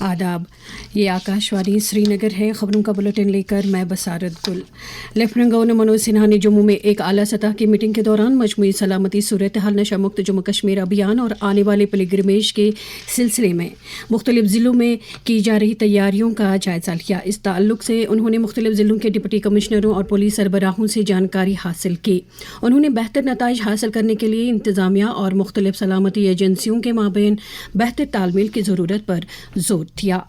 आदाब, ये आकाशवाणी श्रीनगर है। खबरों का बुलेटिन लेकर मैं बसारत गुल। लेफ्टिनेंट गवर्नर मनोज सिन्हा ने जम्मू में एक आला सतह की मीटिंग के दौरान मजमूई सलामती सूरत हाल, नशा मुक्त जम्मू कश्मीर अभियान और आने वाले पिलग्रिमेज के सिलसिले में मुख्तलिफ ज़िलों में की जा रही तैयारियों का जायज़ा लिया। इस ताल्लुक से उन्होंने मुख्तलिफ ज़िलों के डिप्टी कमिश्नरों और पुलिस सरबराहों से जानकारी हासिल की। उन्होंने बेहतर नताइज हासिल करने के लिए इंतज़ामिया और मुख्तलिफ सलामती एजेंसियों के माबैन बेहतर तालमेल की ज़रूरत पर जोर दिया।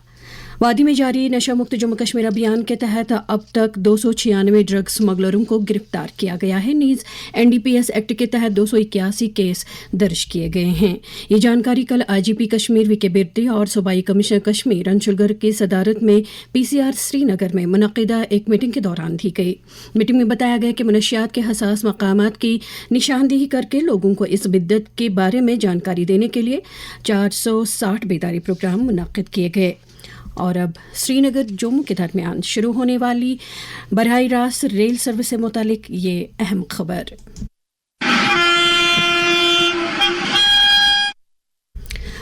वादी में जारी नशा मुक्त जम्मू कश्मीर अभियान के तहत अब तक 296 ड्रग स्मगलरों को गिरफ्तार किया गया है। नीज़ NDPS एक्ट के तहत 281 केस दर्ज किए गए हैं। ये जानकारी कल IGP कश्मीर वीके बिरदी और सूबाई कमिश्नर कश्मीर अंशुल गर्ग की सदारत में PCR श्रीनगर में मुनक़िदा एक मीटिंग के दौरान दी गई। मीटिंग में बताया गया कि मनशियात के हसास मकामात की निशानदेही करके लोगों को इस बिद्दत के बारे में जानकारी देने के लिए 460 बेदारी प्रोग्राम मुनक़िद किए गए। और अब श्रीनगर जम्मू के दरमियान शुरू होने वाली बरहाई रास्त रेल सर्विस से मुतालिक ये अहम खबर।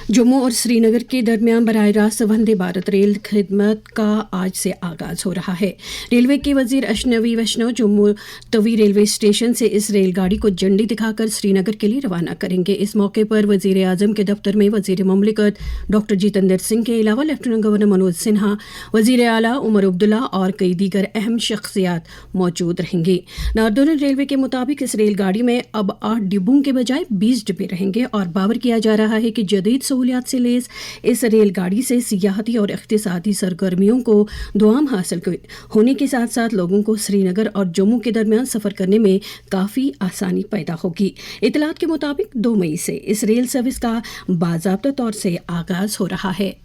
जम्मू और श्रीनगर के दरमियान बराह रास्त वंदे भारत रेल खिदमत का आज से आगाज़ हो रहा है। रेलवे के वज़ीर अशनवी वैष्णव जम्मू तवी रेलवे स्टेशन से इस रेलगाड़ी को झंडी दिखाकर श्रीनगर के लिए रवाना करेंगे। इस मौके पर वज़ीर आज़म के दफ्तर में वज़ीर मुमलिकत डॉक्टर जितेंद्र सिंह के अलावा लेफ्टिनेंट गवर्नर मनोज सिन्हा, वज़ीर आला उमर अब्दुल्ला और कई दीगर अहम शख्सियात मौजूद रहेंगे। नार्दर्न रेलवे के मुताबिक इस रेलगाड़ी में अब 8 डिब्बों के बजाय 20 डिब्बे रहेंगे और बावर किया जा रहा है कि जदीद सहूलियात से लैस इस रेलगाड़ी से सियाहती और इख्तिसादी सरगर्मियों को दुआम हासिल होने के साथ साथ लोगों को श्रीनगर और जम्मू के दरमियान सफ़र करने में काफ़ी आसानी पैदा होगी। इतलात के मुताबिक 2 मई से इस रेल सर्विस का बाज़ाब्ता तौर से आगाज़ हो रहा है।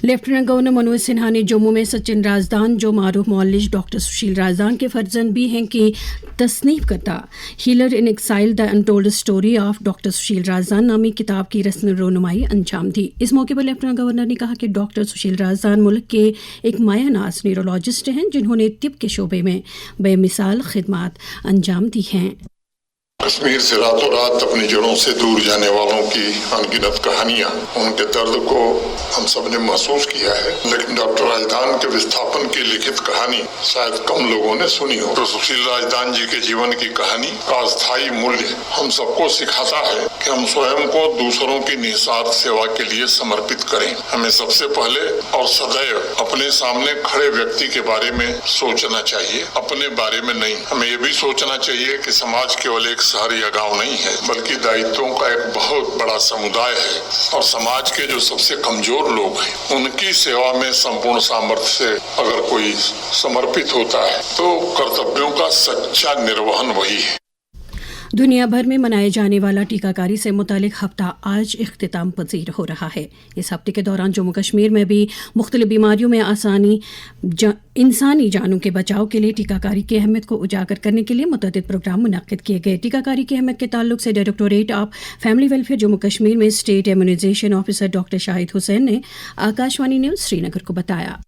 लेफ्टिनेंट गवर्नर मनोज सिन्हा ने जम्मू में सचिन राजदान, जो मारूफ मौलिज डॉक्टर सुशील राजदान के फर्जंद भी हैं, की तसनीफ करता healer in exile the untold story of doctor Sushil Razdan नामी किताब की रस्मी रोनुमाई अंजाम दी। इस मौके पर लेफ्टिनेंट गवर्नर ने कहा कि डॉक्टर सुशील राजदान मुल्क के एक मायानाज न्यूरोलॉजिस्ट हैं जिन्होंने तिब के शोबे में बेमिसाल खिदमात अंजाम दी हैं। कश्मीर से रातों रात अपनी जड़ों से दूर जाने वालों की अनगिनत कहानियां, उनके दर्द को हम सब ने महसूस किया है, लेकिन डॉक्टर राजदान के विस्थापन की लिखित कहानी शायद कम लोगों ने सुनी हो। तो सुशील राजदान जी के जीवन की कहानी का अस्थायी मूल्य हम सबको सिखाता है कि हम स्वयं को दूसरों की निस्वार्थ सेवा के लिए समर्पित करें। हमें सबसे पहले और सदैव अपने सामने खड़े व्यक्ति के बारे में सोचना चाहिए, अपने बारे में नहीं। हमें ये भी सोचना चाहिए कि समाज केवल एक शहर या गांव नहीं है, बल्कि दायित्वों का एक बहुत बड़ा समुदाय है और समाज के जो सबसे कमजोर लोग हैं उनकी सेवा में संपूर्ण सामर्थ्य से अगर कोई समर्पित होता है तो कर्तव्यों का सच्चा निर्वहन वही है। दुनिया भर में मनाए जाने वाला टीकाकारी से मुतालिक हफ्ता आज इख्तिताम पजीर हो रहा है। इस हफ्ते के दौरान जम्मू कश्मीर में भी मुख्तलिफ बीमारियों में इंसानी जानों के बचाव के लिए टीकाकारी की अहमियत को उजागर करने के लिए मुतअद्दिद प्रोग्राम मुनक्किद किए गए। टीकाकारी की अहमियत के ताल्लुक से directorate of family welfare Jammu Kashmir में state immunization officer doctor Shahid Hussain ने आकाशवाणी न्यूज़ श्रीनगर को बताया।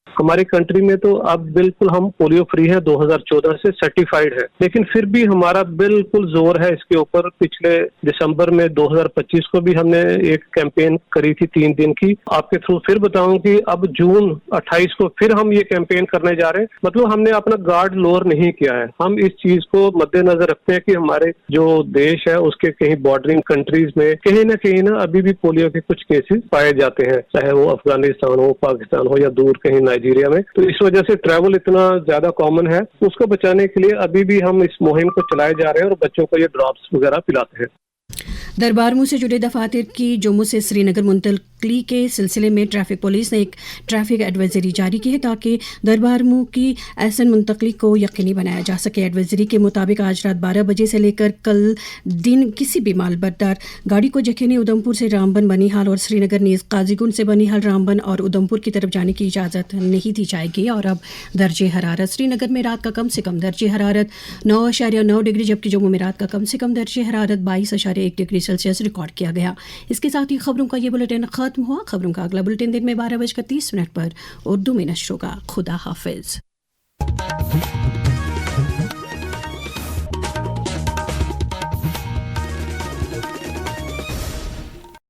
हमारी कंट्री में तो अब बिल्कुल हम पोलियो फ्री है, 2014 से सर्टिफाइड है, लेकिन फिर भी हमारा बिल्कुल जोर है इसके ऊपर। पिछले दिसंबर में 2025 को भी हमने एक कैंपेन करी थी 3 दिन की। आपके थ्रू फिर बताऊं कि अब जून 28 को फिर हम ये कैंपेन करने जा रहे हैं। मतलब हमने अपना गार्ड लोअर नहीं किया है। हम इस चीज को मद्देनजर रखते हैं कि हमारे जो देश है उसके कहीं बॉर्डरिंग कंट्रीज में कहीं ना अभी भी पोलियो के कुछ केसेस पाए जाते हैं, चाहे वो अफगानिस्तान हो, पाकिस्तान हो या दूर कहीं नाइजीरिया में। तो इस वजह से ट्रैवल इतना ज्यादा कॉमन है, उसको बचाने के लिए अभी भी हम इस मुहिम को चलाए जा रहे हैं और बच्चों को ये ड्रॉप्स वगैरह पिलाते हैं। दरबारमू से जुड़े दफातर की जम्मू से श्रीनगर मुंतकली के सिलसिले में ट्रैफिक पुलिस ने एक ट्रैफिक एडवाइजरी जारी की है ताकि दरबारमू की ऐसन मुंतकली को यकीनी बनाया जा सके। एडवाइजरी के मुताबिक आज रात 12 बजे से लेकर कल दिन किसी भी मालबरदार गाड़ी को जखीनी उधमपुर से रामबन बनीहाल और श्रीनगर नीज़ काजीगुंड से बनीहाल रामबन और उधमपुर की तरफ जाने की इजाज़त नहीं दी जाएगी। और अब दर्जे हरारत श्रीनगर में रात का कम से कम दर्जे हरारत 9.9 डिग्री, जबकि जम्मू में रात का कम से कम दर्जे हरारत 22.1 डिग्री सेल्सियस रिकॉर्ड किया गया। इसके साथ ही खबरों का ये बुलेटिन ختم ہوا. خبروں کا اگلا بلٹن دن میں 12:30 پر اردو میں نشر ہوگا. خدا حافظ.